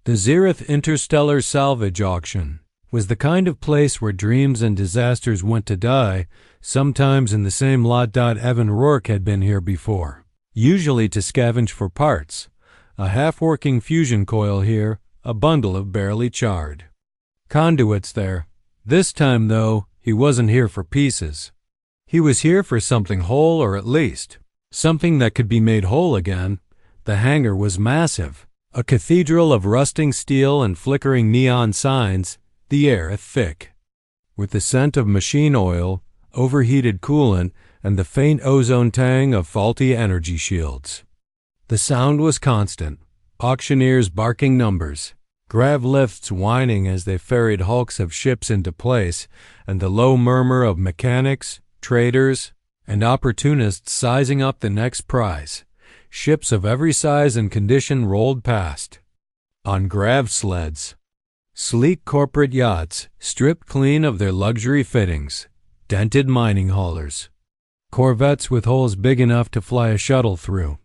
The Zereth Interstellar Salvage Auction was the kind of place where dreams and disasters went to die, sometimes in the same lot. Evan Rourke had been here before, usually to scavenge for parts. A half-working fusion coil here, a bundle of barely charred conduits there. This time, though, he wasn't here for pieces. He was here for something whole, or at least something that could be made whole again. The hangar was massive, a cathedral of rusting steel and flickering neon signs, the air thick with the scent of machine oil, overheated coolant, and the faint ozone tang of faulty energy shields. The sound was constant, auctioneers barking numbers, grav lifts whining as they ferried hulks of ships into place, and the low murmur of mechanics, traders, and opportunists sizing up the next prize. Ships of every size and condition rolled past. On grav sleds, sleek corporate yachts stripped clean of their luxury fittings, dented mining haulers, corvettes with holes big enough to fly a shuttle through.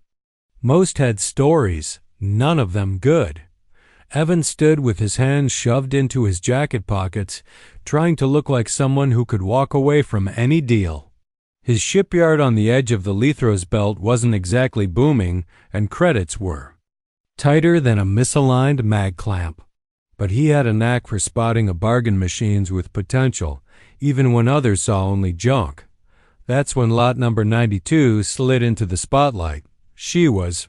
Most had stories, none of them good. Evan stood with his hands shoved into his jacket pockets, trying to look like someone who could walk away from any deal. His shipyard on the edge of the Lithros belt wasn't exactly booming, and credits were tighter than a misaligned mag clamp. But he had a knack for spotting a bargain machines with potential, even when others saw only junk. That's when lot number 92 slid into the spotlight. She had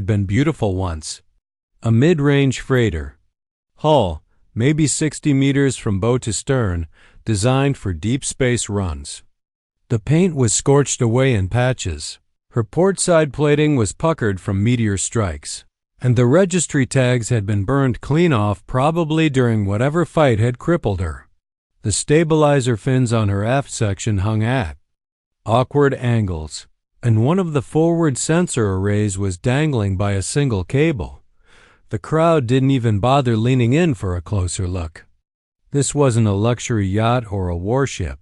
been beautiful once. A mid-range freighter. Hull, maybe 60 meters from bow to stern, designed for deep space runs. The paint was scorched away in patches. Her port side plating was puckered from meteor strikes, and the registry tags had been burned clean off, probably during whatever fight had crippled her. The stabilizer fins on her aft section hung at awkward angles, and one of the forward sensor arrays was dangling by a single cable. The crowd didn't even bother leaning in for a closer look. This wasn't a luxury yacht or a warship.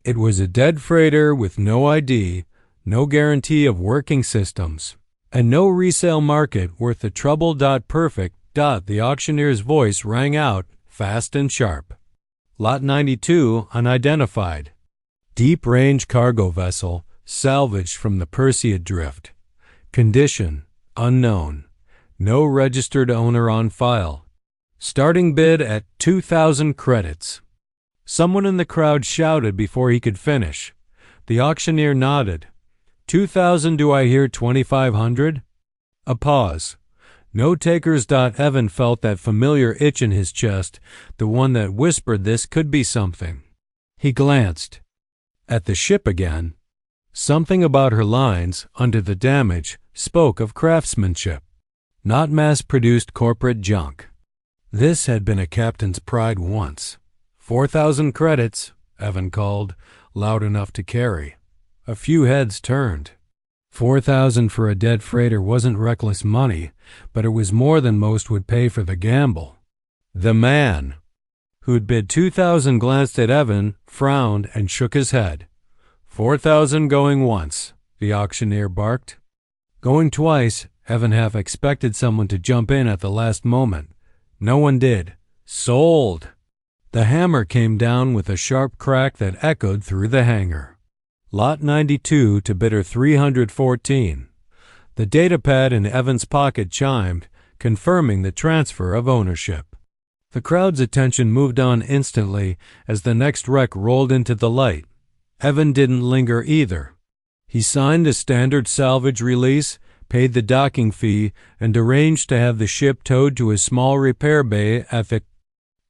It was a dead freighter with no ID, no guarantee of working systems, and no resale market worth the trouble. Perfect. The auctioneer's voice rang out, fast and sharp. Lot 92, unidentified. Deep-range cargo vessel, salvaged from the Perseid drift. Condition, unknown. No registered owner on file. Starting bid at 2,000 credits. Someone in the crowd shouted before he could finish. The auctioneer nodded. 2,000, do I hear 2,500? A pause. No takers. Evan felt that familiar itch in his chest, the one that whispered this could be something. He glanced at the ship again. Something about her lines, under the damage, spoke of craftsmanship, not mass-produced corporate junk. This had been a captain's pride once. 4,000 credits, Evan called, loud enough to carry. A few heads turned. 4,000 for a dead freighter wasn't reckless money, but it was more than most would pay for the gamble. The man who'd bid 2,000 glanced at Evan, frowned, and shook his head. 4,000 going once, the auctioneer barked. Going twice, Evan half expected someone to jump in at the last moment. No one did. Sold! The hammer came down with a sharp crack that echoed through the hangar. Lot 92 to bidder 314. The datapad in Evan's pocket chimed, confirming the transfer of ownership. The crowd's attention moved on instantly as the next wreck rolled into the light. Evan didn't linger either. He signed a standard salvage release, paid the docking fee, and arranged to have the ship towed to a small repair bay at the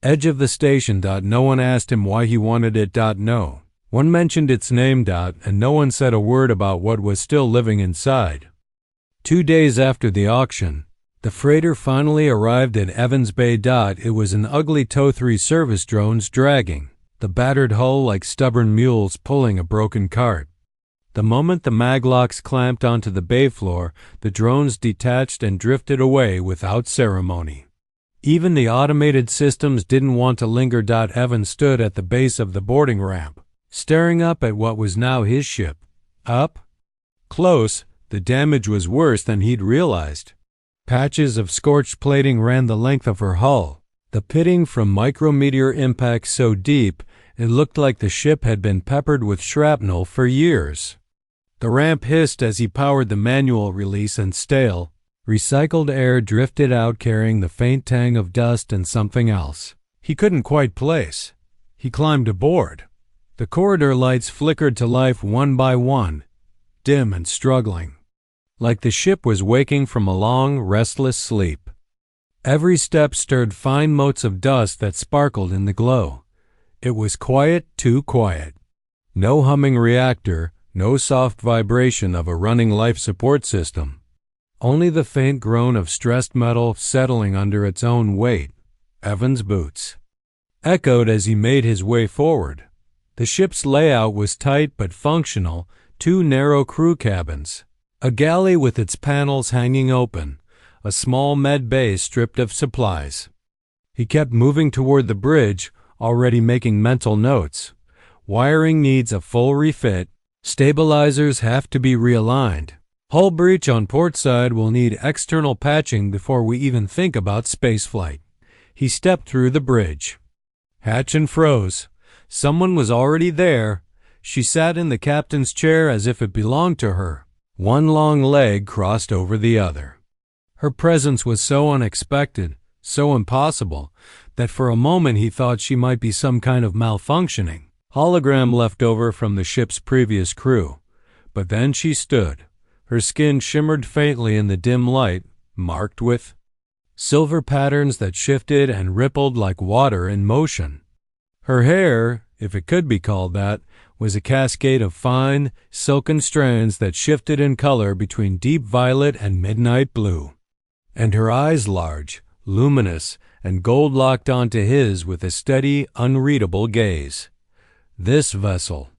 edge of the station. No one asked him why he wanted it. No one mentioned its name. And no one said a word about what was still living inside. 2 days after the auction, the freighter finally arrived at Evans Bay. It was an ugly tow-3 service drones dragging the battered hull like stubborn mules pulling a broken cart. The moment the maglocks clamped onto the bay floor, the drones detached and drifted away without ceremony. Even the automated systems didn't want to linger. Evan stood at the base of the boarding ramp, staring up at what was now his ship. Up close, the damage was worse than he'd realized. Patches of scorched plating ran the length of her hull, the pitting from micrometeor impacts so deep it looked like the ship had been peppered with shrapnel for years. The ramp hissed as he powered the manual release, and stale, recycled air drifted out carrying the faint tang of dust and something else he couldn't quite place. He climbed aboard. The corridor lights flickered to life one by one, dim and struggling, like the ship was waking from a long, restless sleep. Every step stirred fine motes of dust that sparkled in the glow. It was quiet, too quiet. No humming reactor, no soft vibration of a running life support system. Only the faint groan of stressed metal settling under its own weight. Evan's boots echoed as he made his way forward. The ship's layout was tight but functional, two narrow crew cabins, a galley with its panels hanging open, a small med bay stripped of supplies. He kept moving toward the bridge, already making mental notes. Wiring needs a full refit. Stabilizers have to be realigned. Hull breach on port side will need external patching before we even think about spaceflight. He stepped through the bridge. Hatch unfroze. Someone was already there. She sat in the captain's chair as if it belonged to her. One long leg crossed over the other. Her presence was so unexpected, so impossible, that for a moment he thought she might be some kind of malfunctioning hologram left over from the ship's previous crew. But then she stood. Her skin shimmered faintly in the dim light, marked with silver patterns that shifted and rippled like water in motion. Her hair, if it could be called that, was a cascade of fine, silken strands that shifted in color between deep violet and midnight blue. And her eyes large, luminous, and gold locked onto his with a steady, unreadable gaze. "This vessel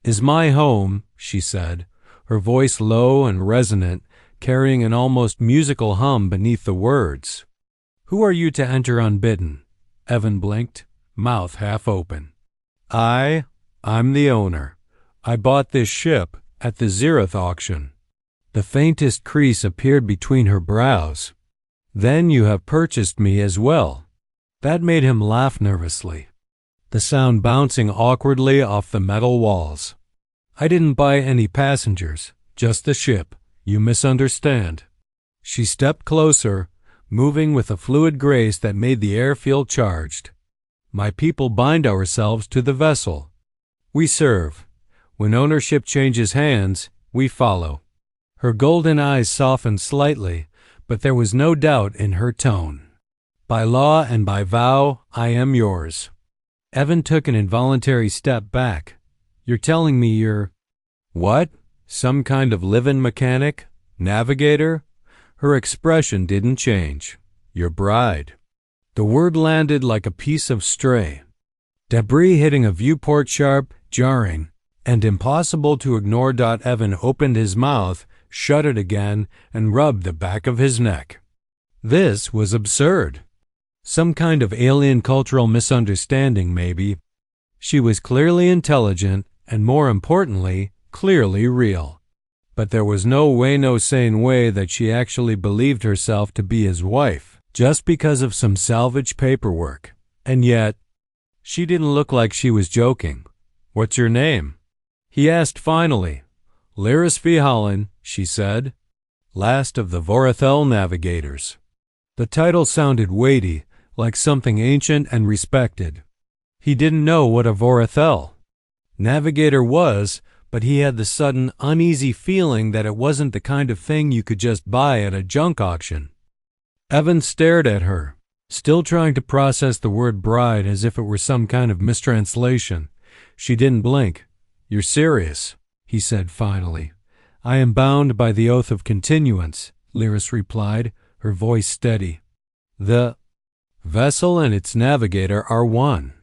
is my home," she said, her voice low and resonant, carrying an almost musical hum beneath the words. "Who are you to enter unbidden?" Evan blinked, mouth half open. I'm the owner. I bought this ship at the Zereth auction." The faintest crease appeared between her brows. "Then you have purchased me as well." That made him laugh nervously, the sound bouncing awkwardly off the metal walls. "I didn't buy any passengers, just the ship. You misunderstand." She stepped closer, moving with a fluid grace that made the air feel charged. "My people bind ourselves to the vessel. We serve. When ownership changes hands, we follow." Her golden eyes softened slightly, but there was no doubt in her tone. "By law and by vow, I am yours." Evan took an involuntary step back. "You're telling me you're—" "What? Some kind of live-in mechanic? Navigator?" Her expression didn't change. "Your bride." The word landed like a piece of stray debris hitting a viewport, sharp, jarring, and impossible to ignore. Evan opened his mouth, shut it again, and rubbed the back of his neck. This was absurd. Some kind of alien cultural misunderstanding, maybe. She was clearly intelligent, and more importantly, clearly real. But there was no sane way that she actually believed herself to be his wife, just because of some salvage paperwork. And yet, she didn't look like she was joking. "What's your name?" he asked finally. "Lyris V. Holland," she said. "Last of the Vorethel navigators." The title sounded weighty, like something ancient and respected. He didn't know what a Vorethel navigator was, but he had the sudden, uneasy feeling that it wasn't the kind of thing you could just buy at a junk auction. Evan stared at her, still trying to process the word bride as if it were some kind of mistranslation. She didn't blink. "You're serious," he said finally. "I am bound by the oath of continuance," Lyris replied, her voice steady. "The vessel and its navigator are one.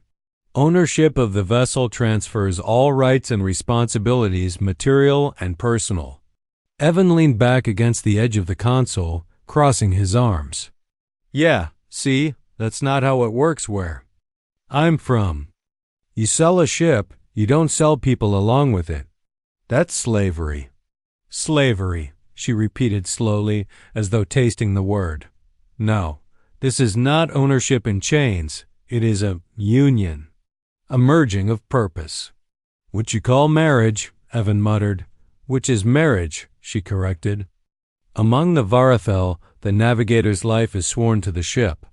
Ownership of the vessel transfers all rights and responsibilities, material and personal." Evan leaned back against the edge of the console, crossing his arms. "Yeah, see, that's not how it works where I'm from. You sell a ship, you don't sell people along with it. That's slavery." "Slavery," she repeated slowly, as though tasting the word. No, this is not ownership in chains. It is a union, a merging of purpose. Which you call marriage, Evan muttered. Which is marriage, she corrected. Among the Varathel, the navigator's life is sworn to the ship.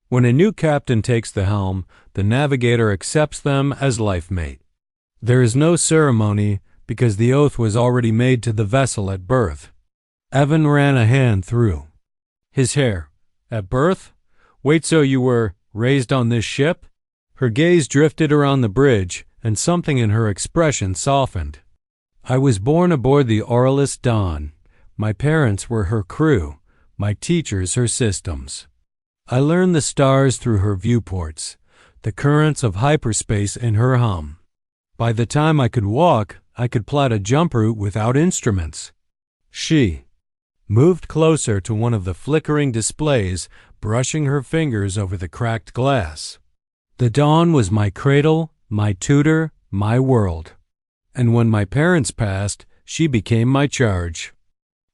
When a new captain takes the helm, the navigator accepts them as life mate. There is no ceremony because the oath was already made to the vessel at birth. Evan ran a hand through his hair. At birth? Wait, so you were raised on this ship? Her gaze drifted around the bridge, and something in her expression softened. I was born aboard the Aurelus Dawn. My parents were her crew, my teachers her systems. I learned the stars through her viewports, the currents of hyperspace in her hum. By the time I could walk, I could plot a jump route without instruments. She moved closer to one of the flickering displays, brushing her fingers over the cracked glass. The dawn was my cradle, my tutor, my world. And when my parents passed, she became my charge.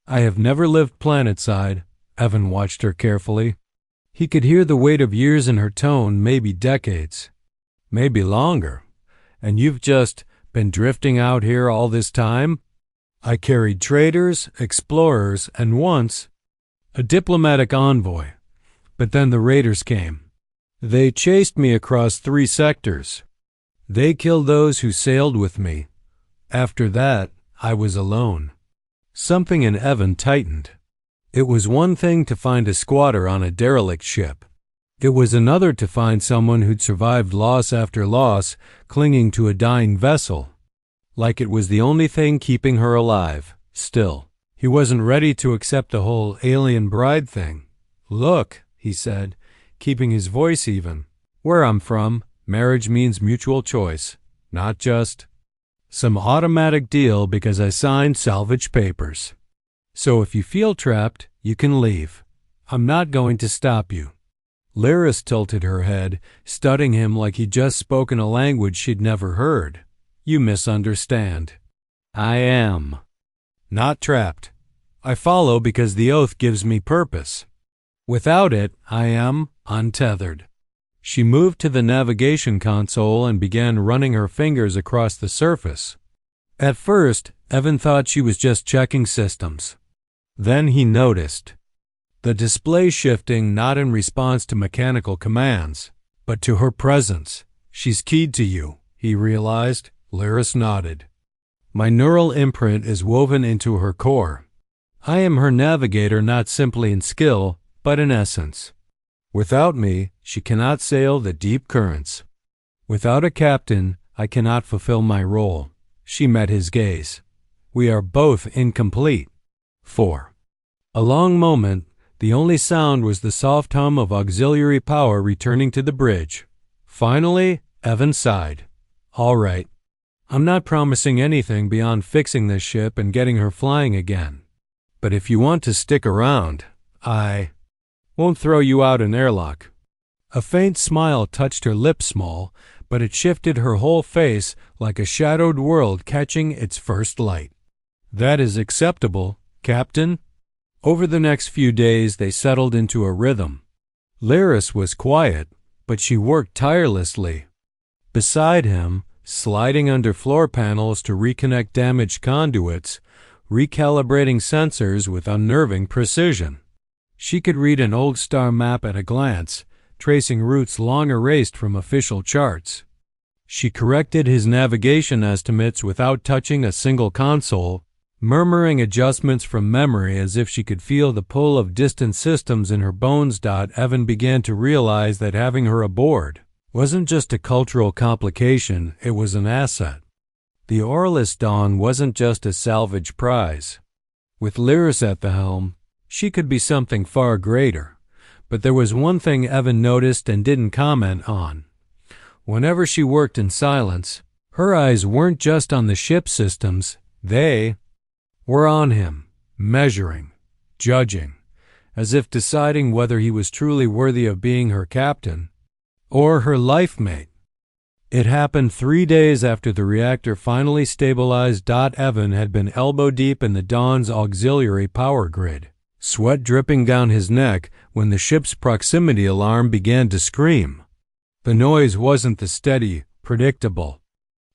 I have never lived planetside. Evan watched her carefully. He could hear the weight of years in her tone, maybe decades, maybe longer. And you've just been drifting out here all this time? I carried traders, explorers, and once a diplomatic envoy. But then the raiders came. They chased me across 3 sectors. They killed those who sailed with me. After that, I was alone. Something in Evan tightened. It was one thing to find a squatter on a derelict ship. It was another to find someone who'd survived loss after loss, clinging to a dying vessel, like it was the only thing keeping her alive. Still, he wasn't ready to accept the whole alien bride thing. Look, he said, keeping his voice even. Where I'm from, marriage means mutual choice, not just some automatic deal because I signed salvage papers. So if you feel trapped, you can leave. I'm not going to stop you. Lyris tilted her head, studying him like he'd just spoken a language she'd never heard. You misunderstand. I am not trapped. I follow because the oath gives me purpose. Without it, I am untethered. She moved to the navigation console and began running her fingers across the surface. At first, Evan thought she was just checking systems. Then he noticed the display shifting not in response to mechanical commands, but to her presence. She's keyed to you, he realized. Lyris nodded. My neural imprint is woven into her core. I am her navigator not simply in skill, but in essence. Without me, she cannot sail the deep currents. Without a captain, I cannot fulfill my role. She met his gaze. We are both incomplete. 4. A long moment, the only sound was the soft hum of auxiliary power returning to the bridge. Finally, Evan sighed. All right. I'm not promising anything beyond fixing this ship and getting her flying again. But if you want to stick around, I won't throw you out an airlock. A faint smile touched her lips small, but it shifted her whole face like a shadowed world catching its first light. That is acceptable, Captain. Over the next few days they settled into a rhythm. Lyris was quiet, but she worked tirelessly. Beside him, sliding under floor panels to reconnect damaged conduits, recalibrating sensors with unnerving precision. She could read an old star map at a glance, tracing routes long erased from official charts. She corrected his navigation estimates without touching a single console, murmuring adjustments from memory as if she could feel the pull of distant systems in her bones. Evan began to realize that having her aboard wasn't just a cultural complication, it was an asset. The Aurelus Dawn wasn't just a salvage prize. With Lyris at the helm, she could be something far greater. But there was one thing Evan noticed and didn't comment on. Whenever she worked in silence, her eyes weren't just on the ship systems, they were on him, measuring, judging, as if deciding whether he was truly worthy of being her captain or her life mate. It happened 3 days after the reactor finally stabilized. Evan had been elbow-deep in the Dawn's auxiliary power grid, sweat dripping down his neck when the ship's proximity alarm began to scream. The noise wasn't the steady, predictable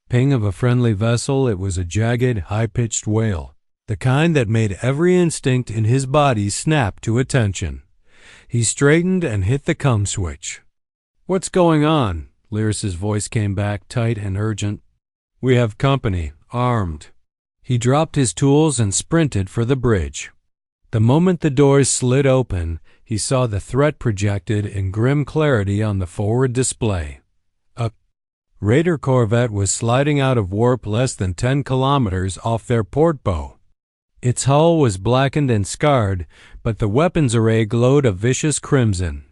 ping of a friendly vessel. It was a jagged, high-pitched wail, the kind that made every instinct in his body snap to attention. He straightened and hit the cum switch. "What's going on?" Lyris's voice came back, tight and urgent. "We have company, armed." He dropped his tools and sprinted for the bridge. The moment the doors slid open, he saw the threat projected in grim clarity on the forward display. A raider corvette was sliding out of warp less than 10 kilometers off their port bow. Its hull was blackened and scarred, but the weapons array glowed a vicious crimson.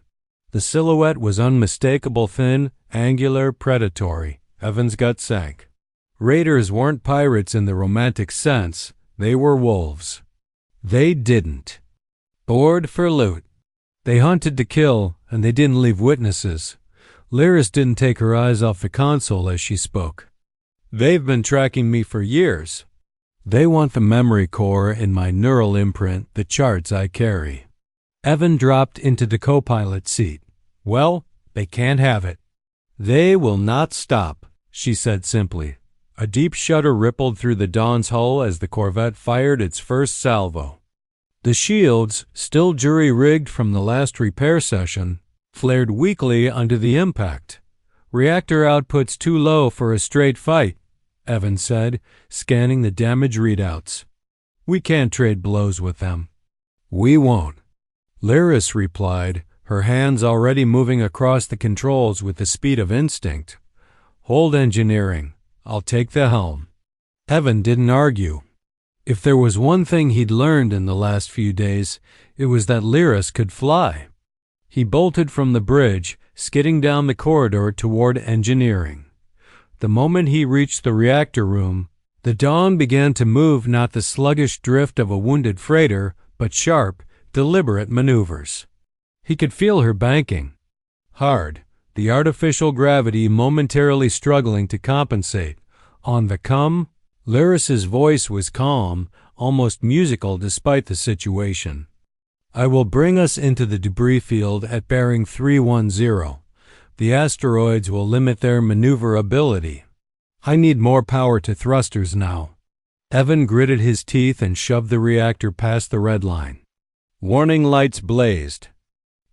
The silhouette was unmistakable, thin, angular, predatory. Evan's gut sank. Raiders weren't pirates in the romantic sense. They were wolves. They didn't board for loot. They hunted to kill, and they didn't leave witnesses. Lyris didn't take her eyes off the console as she spoke. "They've been tracking me for years. They want the memory core in my neural imprint, the charts I carry." Evan dropped into the co-pilot seat. "Well, they can't have it." "They will not stop," she said simply. A deep shudder rippled through the Dawn's hull as the corvette fired its first salvo. The shields, still jury-rigged from the last repair session, flared weakly under the impact. "Reactor output's too low for a straight fight," Evan said, scanning the damage readouts. "We can't trade blows with them." "We won't," Lyris replied, her hands already moving across the controls with the speed of instinct. "Hold engineering. I'll take the helm." Evan didn't argue. If there was one thing he'd learned in the last few days, it was that Lyris could fly. He bolted from the bridge, skidding down the corridor toward engineering. The moment he reached the reactor room, the Dawn began to move, not the sluggish drift of a wounded freighter, but sharp, deliberate maneuvers. He could feel her banking. Hard, the artificial gravity momentarily struggling to compensate. On the come, Lyris's voice was calm, almost musical despite the situation. "I will bring us into the debris field at bearing 310. The asteroids will limit their maneuverability. I need more power to thrusters now." Evan gritted his teeth and shoved the reactor past the red line. Warning lights blazed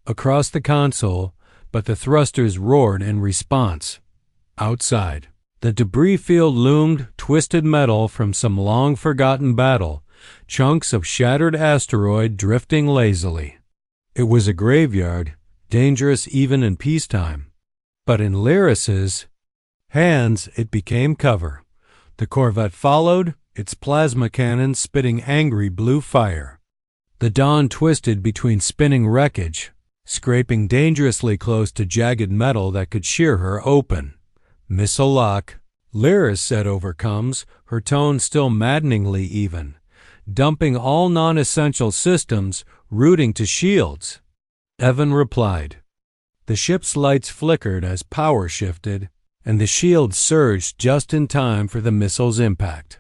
across the console, but the thrusters roared in response. Outside, the debris field loomed, twisted metal from some long-forgotten battle, chunks of shattered asteroid drifting lazily. It was a graveyard, dangerous even in peacetime. But in Lyris's hands, it became cover. The corvette followed, its plasma cannon spitting angry blue fire. The Dawn twisted between spinning wreckage, scraping dangerously close to jagged metal that could shear her open. "Missile lock," Lyris said over comms, her tone still maddeningly even. "Dumping all non-essential systems, routing to shields." Evan replied. The ship's lights flickered as power shifted, and the shields surged just in time for the missile's impact.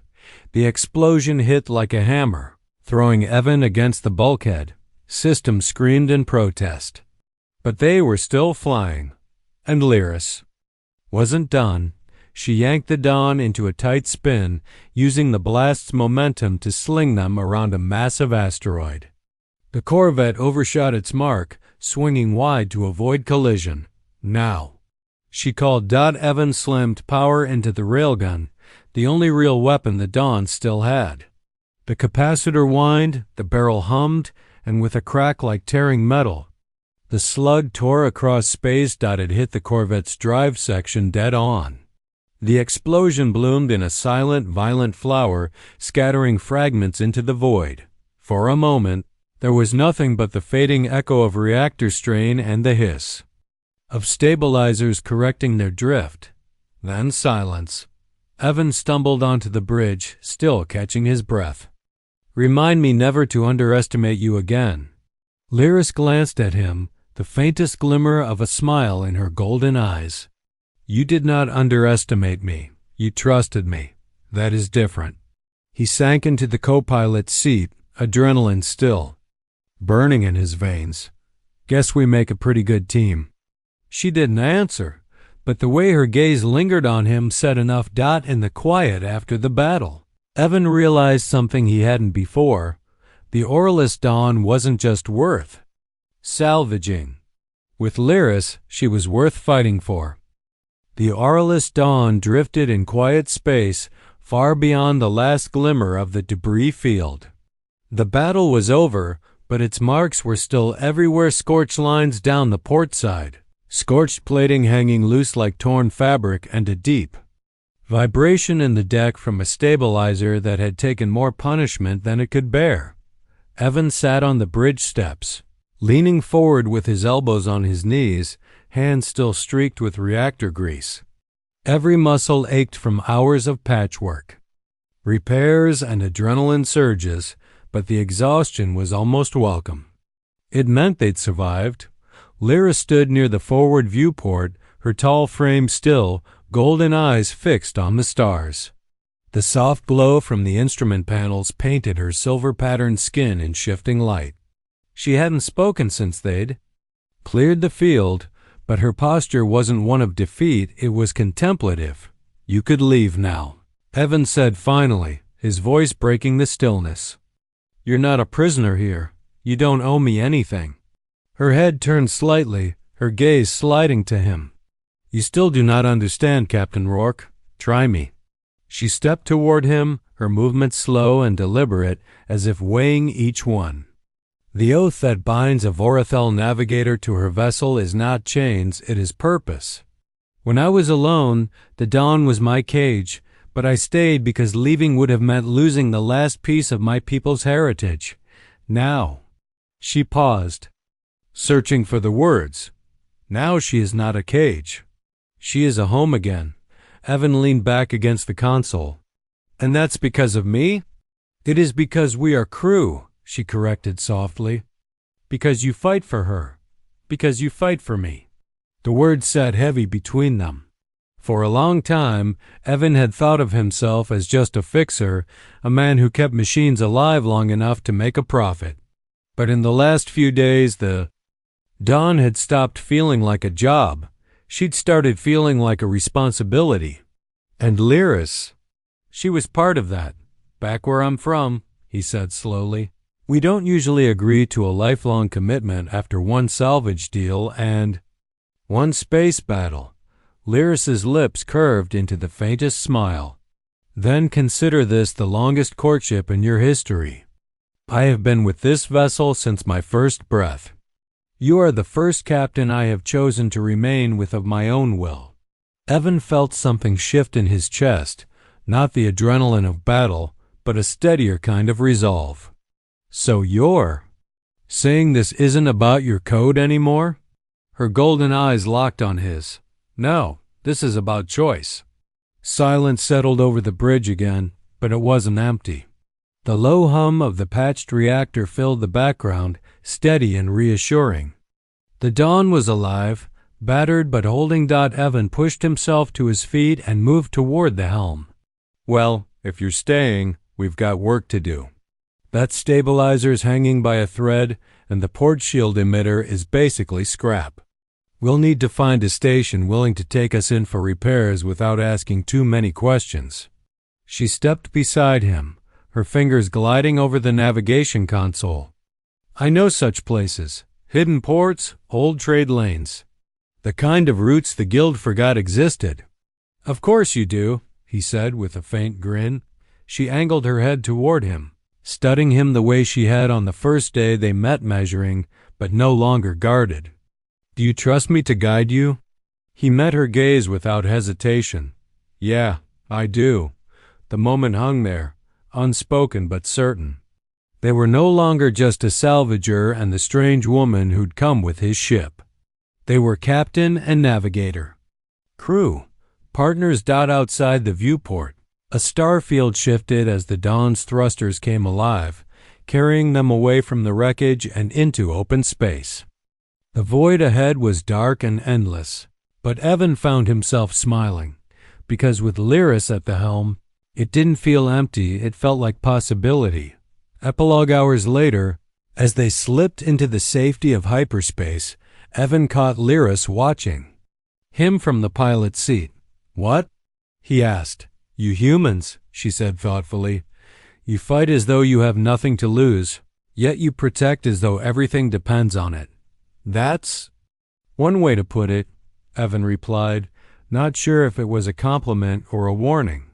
The explosion hit like a hammer, throwing Evan against the bulkhead. Systems screamed in protest. But they were still flying, and Lyris wasn't done. She yanked the Dawn into a tight spin, using the blast's momentum to sling them around a massive asteroid. The corvette overshot its mark, swinging wide to avoid collision. "Now," she called. Evan slammed power into the railgun, the only real weapon the Dawn still had. The capacitor whined, the barrel hummed, and with a crack like tearing metal, the slug tore across space. It hit the corvette's drive section dead on. The explosion bloomed in a silent, violent flower, scattering fragments into the void. For a moment, there was nothing but the fading echo of reactor strain and the hiss of stabilizers correcting their drift. Then silence. Evan stumbled onto the bridge, still catching his breath. "Remind me never to underestimate you again." Lyris glanced at him, the faintest glimmer of a smile in her golden eyes. You did not underestimate me. You trusted me. That is different. He sank into the co-pilot's seat, adrenaline still burning in his veins. Guess we make a pretty good team. She didn't answer, but the way her gaze lingered on him said enough. In the quiet after the battle, Evan realized something he hadn't before. The Aurelus Dawn wasn't just worth salvaging. With Lyris, she was worth fighting for. The Aurelus Dawn drifted in quiet space, far beyond the last glimmer of the debris field. The battle was over, but its marks were still everywhere. Scorched lines down the port side, scorched plating hanging loose like torn fabric, and a deep vibration in the deck from a stabilizer that had taken more punishment than it could bear. Evan sat on the bridge steps, leaning forward with his elbows on his knees, hands still streaked with reactor grease. Every muscle ached from hours of patchwork, repairs, and adrenaline surges, but the exhaustion was almost welcome. It meant they'd survived. Lyra stood near the forward viewport, her tall frame still, golden eyes fixed on the stars. The soft glow from the instrument panels painted her silver-patterned skin in shifting light. She hadn't spoken since they'd cleared the field, but her posture wasn't one of defeat, it was contemplative. You could leave now, Evan said finally, his voice breaking the stillness. You're not a prisoner here. You don't owe me anything. Her head turned slightly, her gaze sliding to him. You still do not understand, Captain Rourke. Try me. She stepped toward him, her movements slow and deliberate, as if weighing each one. The oath that binds a Vorethel navigator to her vessel is not chains, it is purpose. When I was alone, the Dawn was my cage, but I stayed because leaving would have meant losing the last piece of my people's heritage. Now, she paused, searching for the words. Now she is not a cage. She is a home again. Evan leaned back against the console. And that's because of me? It is because we are crew, she corrected softly. Because you fight for her. Because you fight for me. The words sat heavy between them. For a long time, Evan had thought of himself as just a fixer, a man who kept machines alive long enough to make a profit. But in the last few days, the Dawn had stopped feeling like a job. She'd started feeling like a responsibility. And Lyris, she was part of that. Back where I'm from, he said slowly. We don't usually agree to a lifelong commitment after one salvage deal and one space battle. Lyris's lips curved into the faintest smile. Then consider this the longest courtship in your history. I have been with this vessel since my first breath. You are the first captain I have chosen to remain with of my own will. Evan felt something shift in his chest, not the adrenaline of battle, but a steadier kind of resolve. So you're saying this isn't about your code anymore? Her golden eyes locked on his. No, this is about choice. Silence settled over the bridge again, but it wasn't empty. The low hum of the patched reactor filled the background, steady and reassuring. The Dawn was alive, battered but holding. Evan pushed himself to his feet and moved toward the helm. Well, if you're staying, we've got work to do. That stabilizer's hanging by a thread, and the port shield emitter is basically scrap. We'll need to find a station willing to take us in for repairs without asking too many questions. She stepped beside him, her fingers gliding over the navigation console. I know such places. Hidden ports, old trade lanes. The kind of routes the Guild forgot existed. Of course you do, he said with a faint grin. She angled her head toward him, studying him the way she had on the first day they met, measuring, but no longer guarded. Do you trust me to guide you? He met her gaze without hesitation. Yeah, I do. The moment hung there, unspoken but certain. They were no longer just a salvager and the strange woman who'd come with his ship. They were captain and navigator. Crew, partners. Outside the viewport, a star field shifted as the Dawn's thrusters came alive, carrying them away from the wreckage and into open space. The void ahead was dark and endless. But Evan found himself smiling, because with Lyris at the helm, it didn't feel empty, it felt like possibility. Epilogue hours later, as they slipped into the safety of hyperspace, Evan caught Lyris watching him from the pilot's seat. "What?" he asked. "You humans," she said thoughtfully. "You fight as though you have nothing to lose, yet you protect as though everything depends on it." "That's one way to put it," Evan replied, not sure if it was a compliment or a warning.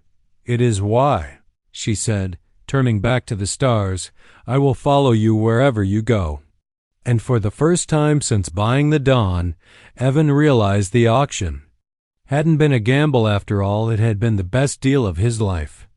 "It is why," she said, turning back to the stars. "I will follow you wherever you go." And for the first time since buying the Dawn, Evan realized the auction hadn't been a gamble after all, it had been the best deal of his life.